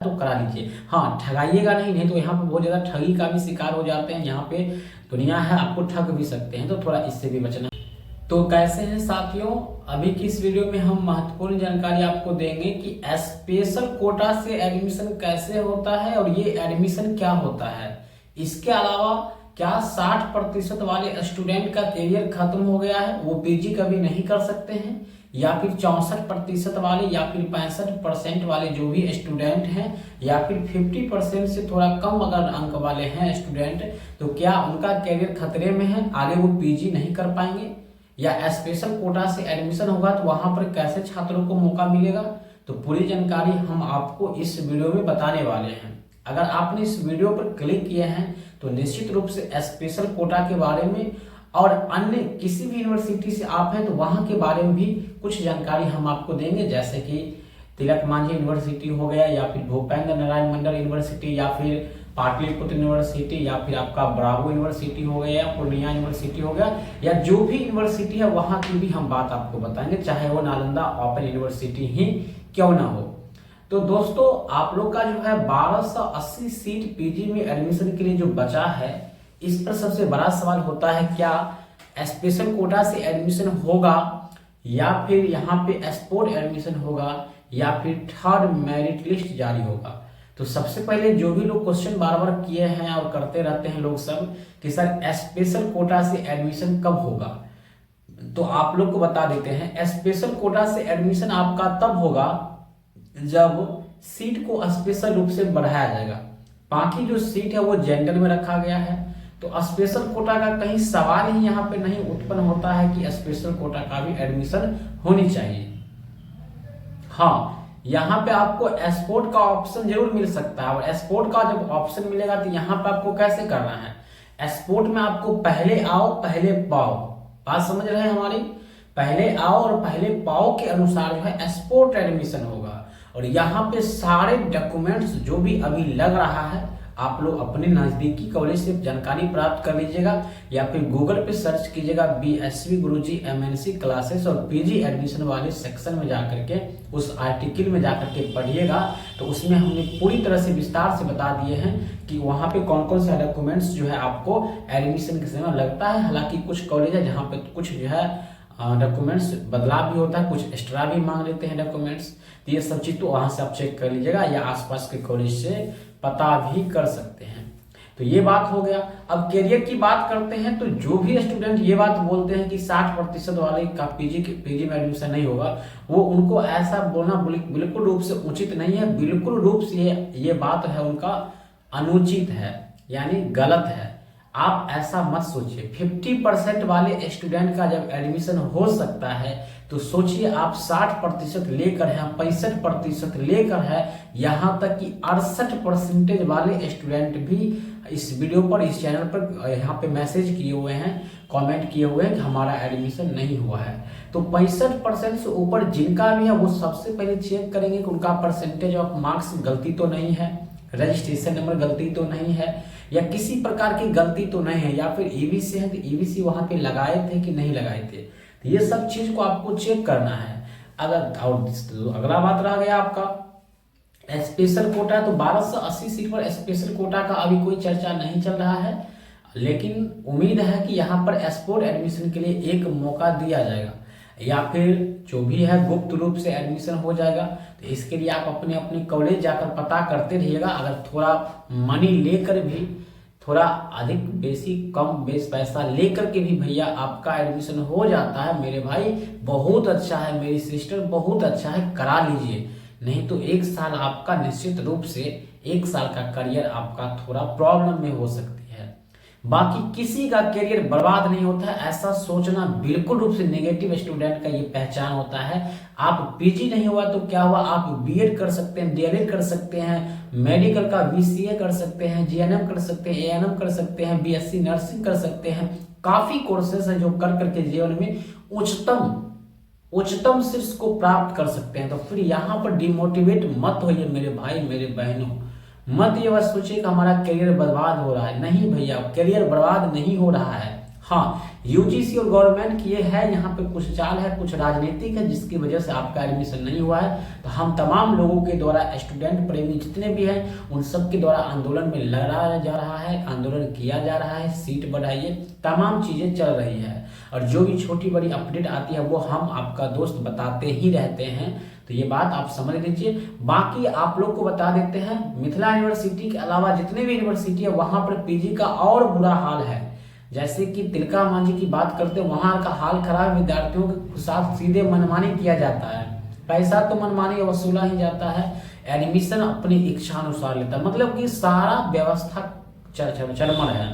तो करा लीजिए। हाँ, ठगाइएगा नहीं, नहीं तो यहाँ पे बहुत ज़्यादा ठगी का भी शिकार हो जाते हैं। यहाँ पे दुनिया है, आपको ठग भी सकते हैं, तो थोड़ा इससे भी बचना। तो कैसे हैं साथियों, अभी की इस वीडियो में हम महत्वपूर्ण जानकारी आपको देंगे कि स्पेशल कोटा से एडमिशन कैसे होता है और ये एडमिशन क्या होता है। इसके अलावा क्या 60% वाले स्टूडेंट का करियर खत्म हो गया है, वो पीजी कभी नहीं कर सकते हैं, या फिर 64% वाले या फिर 65% वाले जो भी स्टूडेंट हैं, या फिर 50% से थोड़ा कम अगर अंक वाले हैं स्टूडेंट, तो क्या उनका करियर खतरे में है, आगे वो पीजी नहीं कर पाएंगे, या स्पेशल कोटा से एडमिशन होगा तो वहां पर कैसे छात्रों को मौका मिलेगा। तो पूरी जानकारी हम आपको इस वीडियो में बताने वाले हैं। अगर आपने इस वीडियो पर क्लिक किए हैं तो निश्चित रूप से स्पेशल कोटा के बारे में और अन्य किसी भी यूनिवर्सिटी से आप हैं तो वहां के बारे में भी कुछ जानकारी हम आपको देंगे, जैसे कि तिलक मांझी यूनिवर्सिटी हो गया, या फिर भूपेंद्र नारायण मंडल यूनिवर्सिटी, या फिर पाटलिपुत्र यूनिवर्सिटी, या फिर आपका ब्रावो यूनिवर्सिटी हो गया, पूर्णिया यूनिवर्सिटी हो गया, या जो भी यूनिवर्सिटी है वहां की भी हम बात आपको बताएंगे, चाहे वो नालंदा ओपन यूनिवर्सिटी ही क्यों ना हो। तो दोस्तों, आप लोग का जो है 1280 सीट पीजी में एडमिशन के लिए जो बचा है, इस पर सबसे बड़ा सवाल होता है, क्या स्पेशल कोटा से एडमिशन होगा, या फिर यहाँ पे स्पोर्ट एडमिशन होगा, या फिर थर्ड मेरिट लिस्ट जारी होगा। तो सबसे पहले जो भी लोग क्वेश्चन बार बार किए हैं और करते रहते हैं लोग सब कि सर स्पेशल कोटा से एडमिशन कब होगा, तो आप लोग को बता देते हैं। स्पेशल कोटा से एडमिशन आपका तब होगा जब सीट को स्पेशल रूप से बढ़ाया जाएगा। बाकी जो सीट है वो जनरल में रखा गया है, तो स्पेशल कोटा का कहीं सवाल ही यहाँ पे नहीं उत्पन्न होता है कि स्पेशल कोटा का भी एडमिशन होनी चाहिए। हाँ, यहाँ पे आपको स्पोर्ट का ऑप्शन जरूर मिल सकता है, और स्पोर्ट का जब ऑप्शन मिलेगा तो यहाँ पे आपको कैसे करना है। स्पोर्ट में आपको पहले आओ पहले पाओ, बात समझ रहे हैं हमारी, पहले आओ और पहले पाओ के अनुसार जो है स्पोर्ट एडमिशन होगा। और यहाँ पे सारे डॉक्यूमेंट्स जो भी अभी लग रहा है, आप लोग अपने नजदीकी कॉलेज से जानकारी प्राप्त कर लीजिएगा, या फिर गूगल पे सर्च कीजिएगा बीएसवी गुरुजी एमएनसी क्लासेस और पीजी एडमिशन वाले सेक्शन में जाकर के उस आर्टिकल में जाकर के पढ़िएगा। तो उसमें हमने पूरी तरह से विस्तार से बता दिए हैं कि वहाँ पे कौन कौन सा डॉक्यूमेंट्स जो है आपको एडमिशन के समय लगता है। हालांकि कुछ कॉलेज है जहाँ पे कुछ जो है डॉक्यूमेंट्स बदलाव भी होता है, कुछ एक्स्ट्रा भी मांग लेते हैं डॉक्यूमेंट्स। तो ये सब चीज तो वहां से आप चेक कर लीजिएगा, या आसपास के कॉलेज से पता भी कर सकते हैं। तो ये बात हो गया। अब करियर की बात करते हैं, तो जो भी स्टूडेंट ये बात बोलते हैं कि 60% वाले का पीजी में एडमिशन नहीं होगा, वो उनको ऐसा बोलना बिल्कुल रूप से उचित नहीं है। बिल्कुल रूप से ये बात है उनका अनुचित है, यानी गलत है। आप ऐसा मत सोचिए। 50% वाले स्टूडेंट का जब एडमिशन हो सकता है, तो सोचिए आप 60% लेकर है, 65% लेकर है, यहाँ तक कि 68% वाले स्टूडेंट भी इस वीडियो पर, इस चैनल पर यहाँ पे मैसेज किए हुए हैं, कमेंट किए हुए हैं कि हमारा एडमिशन नहीं हुआ है। तो 65% से ऊपर जिनका भी है वो सबसे पहले चेक करेंगे कि उनका परसेंटेज ऑफ मार्क्स गलती तो नहीं है, रजिस्ट्रेशन नंबर गलती तो नहीं है, या किसी प्रकार की गलती तो नहीं है, या फिर ईवीसी है तो ईवीसी वहां पे लगाए थे कि नहीं लगाए थे। तो ये सब चीज को आपको चेक करना है। अगर और अगला बात रह गया आपका स्पेशल कोटा, तो 1280 सीट पर स्पेशल कोटा का अभी कोई चर्चा नहीं चल रहा है, लेकिन उम्मीद है कि यहाँ पर स्पोर्ट एडमिशन के लिए एक मौका दिया जाएगा, या फिर जो भी है गुप्त रूप से एडमिशन हो जाएगा। तो इसके लिए आप अपने अपने कॉलेज जाकर पता करते रहिएगा। अगर थोड़ा मनी लेकर भी, थोड़ा अधिक बेसी कम बेस पैसा लेकर के भी भैया आपका एडमिशन हो जाता है, मेरे भाई बहुत अच्छा है, मेरी सिस्टर बहुत अच्छा है, करा लीजिए। नहीं तो एक साल आपका निश्चित रूप से, एक साल का करियर आपका थोड़ा प्रॉब्लम में हो सकती है। बाकी किसी का करियर बर्बाद नहीं होता है, ऐसा सोचना बिल्कुल रूप से नेगेटिव स्टूडेंट का ये पहचान होता है। आप पीजी नहीं हुआ तो क्या हुआ, आप बीएड कर सकते हैं, डीएलएड कर सकते हैं, मेडिकल का बीसीए कर सकते हैं, जीएनएम कर सकते हैं, एएनएम कर सकते हैं, बीएससी नर्सिंग कर सकते हैं। काफी कोर्सेस हैं जो कर करके जीवन में उच्चतम शीर्ष को प्राप्त कर सकते हैं। तो फिर यहाँ पर डिमोटिवेट मत होइए मेरे भाई मेरे बहनों, मत ये बस सोचिए कि हमारा करियर बर्बाद हो रहा है। नहीं भैया, करियर बर्बाद नहीं हो रहा है। हाँ, यूजीसी और गवर्नमेंट की ये है, यहाँ पे कुछ चाल है, कुछ राजनीतिक है, जिसकी वजह से आपका एडमिशन नहीं हुआ है। तो हम तमाम लोगों के द्वारा, स्टूडेंट प्रेमी जितने भी हैं, उन सब के द्वारा आंदोलन में लड़ा जा रहा है, आंदोलन किया जा रहा है, सीट बढ़ाइए, तमाम चीजें चल रही है। और जो भी छोटी बड़ी अपडेट आती है वो हम आपका दोस्त बताते ही रहते हैं, तो ये बात आप समझ लीजिए। बाकी आप लोग को बता देते हैं, मिथिला यूनिवर्सिटी के अलावा जितने भी यूनिवर्सिटी है वहां पर पीजी का और बुरा हाल है। जैसे कि तिलका मांझी की बात करते हैं, वहां का हाल खराब, विद्यार्थियों के साथ सीधे मनमानी किया जाता है, पैसा तो मनमानी वसूला ही जाता है, एडमिशन अपनी इच्छा अनुसार लेता है, मतलब कि सारा व्यवस्था चरमर है।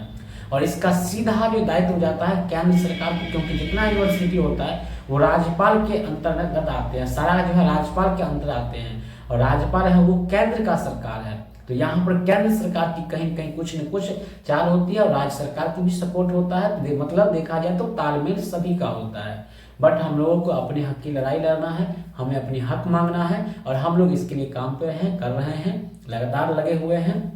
और इसका सीधा जो दायित्व हो जाता है केंद्र सरकार को, क्योंकि जितना यूनिवर्सिटी होता है वो राज्यपाल के अंतर्गत आते हैं, सारा जो है राज्यपाल के अंतर आते हैं, और राज्यपाल है वो केंद्र का सरकार है। तो यहाँ पर केंद्र सरकार की कहीं कहीं कुछ न कुछ चाल होती है, और राज्य सरकार की भी सपोर्ट होता है। तो मतलब देखा जाए तो तालमेल सभी का होता है। बट हम लोगों को अपने हक की लड़ाई लड़ना है, हमें अपनी हक मांगना है, और हम लोग इसके लिए काम पे हैं, कर रहे हैं, लगातार लगे हुए हैं।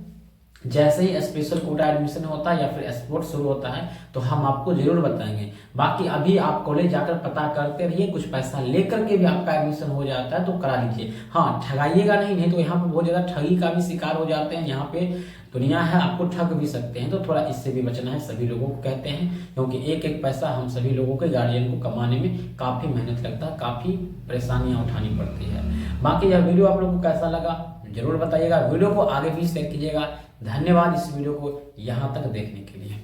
जैसे ही स्पेशल कोटा एडमिशन होता है या फिर स्पोर्ट शुरू होता है तो हम आपको जरूर बताएंगे। बाकी अभी आप कॉलेज जाकर पता करते रहिए, कुछ पैसा लेकर के भी आपका एडमिशन हो जाता है तो करा लीजिए। हाँ, ठगाइएगा नहीं तो यहाँ पे बहुत ज्यादा ठगी का भी शिकार हो जाते हैं। यहाँ पे दुनिया है, आपको ठग भी सकते हैं, तो थोड़ा इससे भी बचना है, सभी लोगों को कहते हैं, क्योंकि एक एक पैसा हम सभी लोगों के गार्जियन को कमाने में काफी मेहनत लगता है, काफी परेशानियां उठानी पड़ती है। बाकी यह वीडियो आप लोगों को कैसा लगा जरूर बताइएगा, वीडियो को आगे भी शेयर कीजिएगा। धन्यवाद इस वीडियो को यहाँ तक देखने के लिए।